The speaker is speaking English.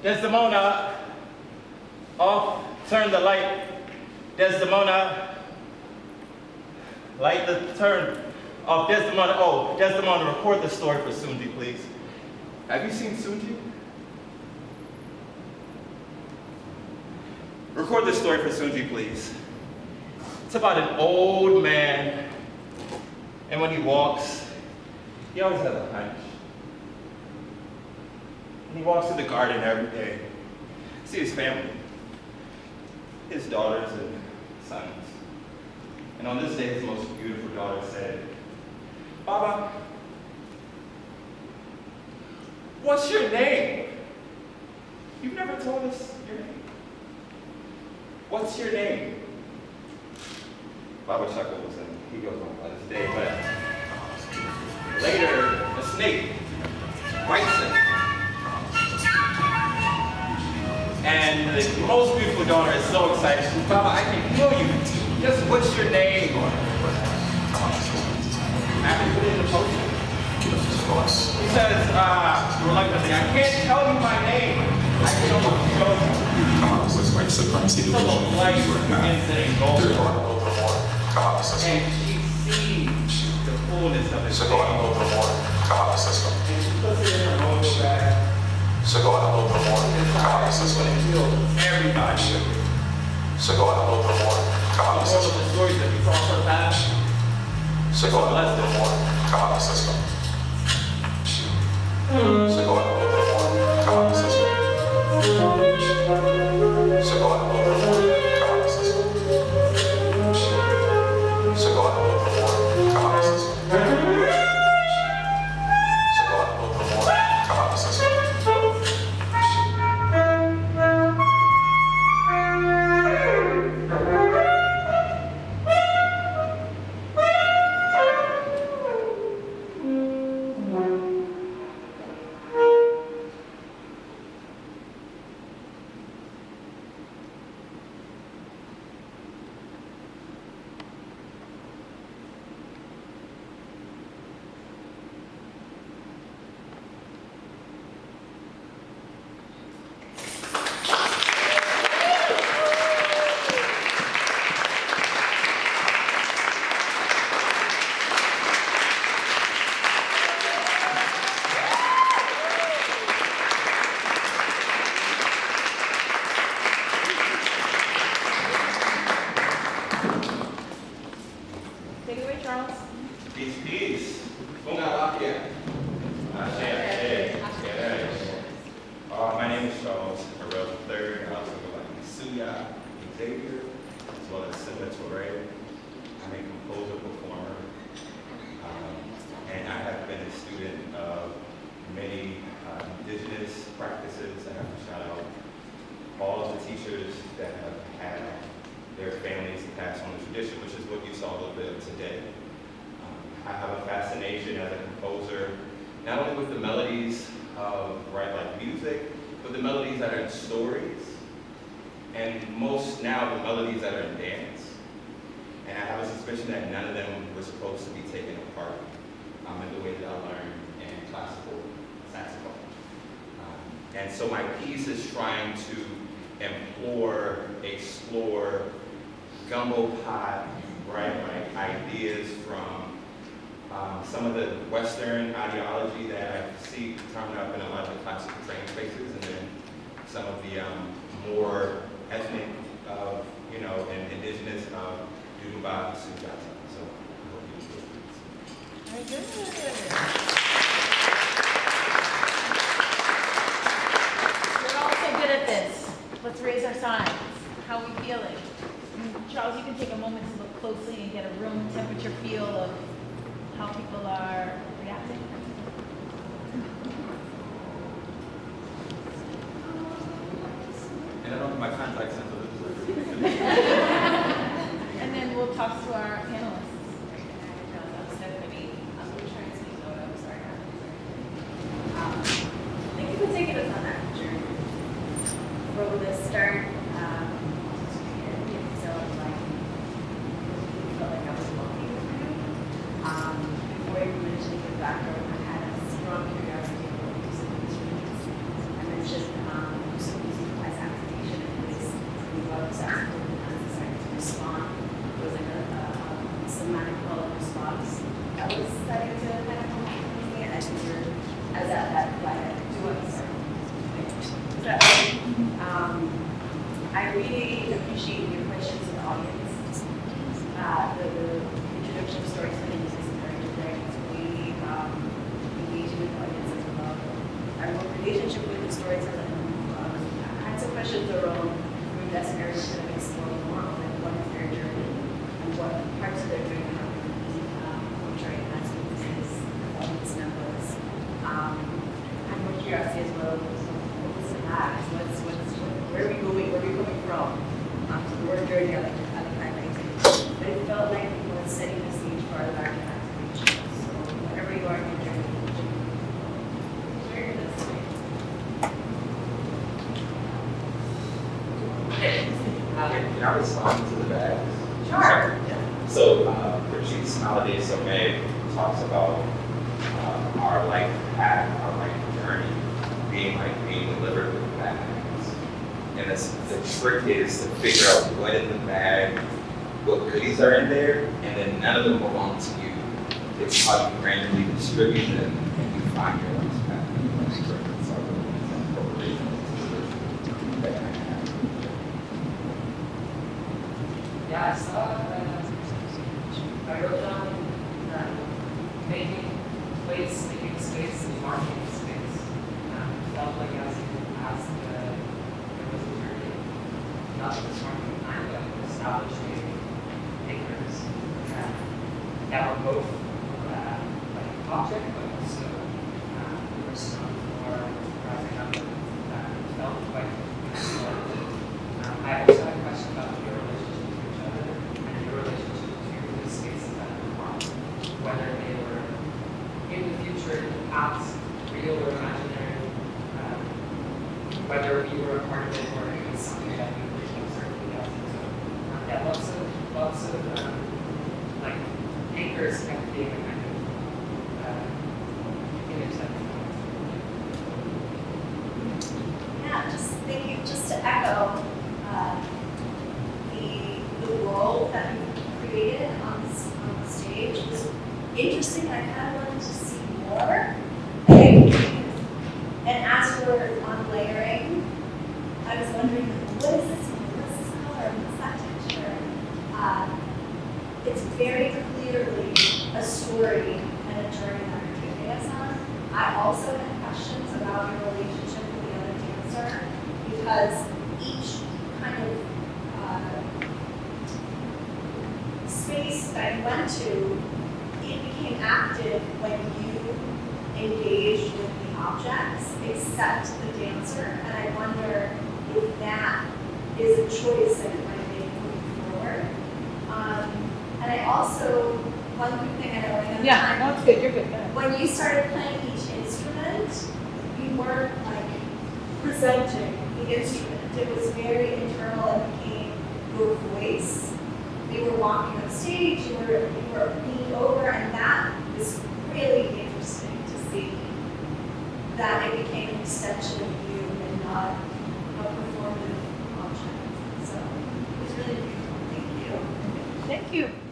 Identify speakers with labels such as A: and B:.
A: Desdemona, off, turn the light. Desdemona, light the turn off. Desdemona, oh, Desdemona, record the story for Sundi, please. Have you seen Sundi? Record the story for Sundi, please. It's about an old man, and when he walks, he always has a hunch. And he walks through the garden every day. See his family, his daughters and sons. And on this day, his most beautiful daughter said, "Baba, what's your name? You've never told us your name. What's your name?" Baba chuckles and he goes on this day, but later, a snake bites him. And the most beautiful daughter is so excited. She says, "Baba, I can heal you. Just what's your name?" After you put it in the potion, he says, reluctantly, "I can't tell you my name. I can almost show you."
B: With white supremacy,
A: So the light begins to engulf her. And she sees the fullness of his name. And she puts it in her royal bag. And so she's going to heal everybody. The moral of the story that we cross her path. So bless them. And so my piece is trying to explore gumbo pot, right, like ideas from some of the Western ideology that I see coming up in a lot of the classical training spaces, and then some of the more ethnic, and indigenous Yoruba Sujata. So I hope you enjoy it.
C: Very good. At this. Let's raise our signs. How are we feeling? Charles, you can take a moment to look closely and get a room temperature feel of how people are reacting.
A: And I don't have my contacts until
C: And then we'll talk to our panelists.
D: Thank you for taking us on that journey. Where will this start? So like, I felt like I was walking with you. Before you mentioned the background, I had a strong curiosity about music instruments. I mentioned as that I really appreciate your questions to the audience. The introduction of storytelling is very direct. We engage with the audience as well. Our relationship with the storytelling. I had some questions around that's an area we're going to explore more on, like what is their journey and what parts of their journey have been portrayed as businesses, audience members. And more curiosity as well. What was the past? Where are we going? Where are we coming from? So the word journey, I like highlighting. But it felt like it was setting the stage for our larger activation. So wherever you are in your journey, share your story.
A: Can I respond to the bags?
D: Sure.
A: So, Patrice Holiday Sommet talks about our life path, our life journey, being delivered with bags. And the trick is to figure out what in the bag, what goodies are in there, and then none of them belong to you. It's how you randomly distribute them and you find your life path. That's correct. So I'm incorporating into the bag.
E: Yeah, I saw I wrote down making space and marketing space. Felt like as there was a journey, not just marketing time, but establishing makers that were both like object, but also there was some for rising up felt quite explorative. I also had a question about your relationship to each other and your relationship to the spaces that were formed, whether they were in the future, in the past, real or imaginary, whether we were a part of it or it was something that we were certainly else. So, yeah, lots of like anchors kept being a kind of image that we
D: Yeah, just thinking, just to echo the world that we created on the stage was interesting. I kind of wanted to see more. And as we're on layering, I was wondering, what is this? What's this color? What's that texture? It's very clearly a story and a journey that you're taking us on. I also had questions about your relationship with the other dancer, because each kind of space that you went to, it became active when you engaged with the objects, except the dancer. And I wonder if that is a choice that you might make moving forward. And I also, one quick thing I know,
C: Yeah, no, it's good, you're good, go ahead.
D: when you started playing each instrument, you weren't like presenting the instrument. It was very internal and became your voice. You were walking on stage, you were leaning over, and that was really interesting to see that it became an extension of you and not a performative object. So it was really beautiful. Thank you.
C: Thank you.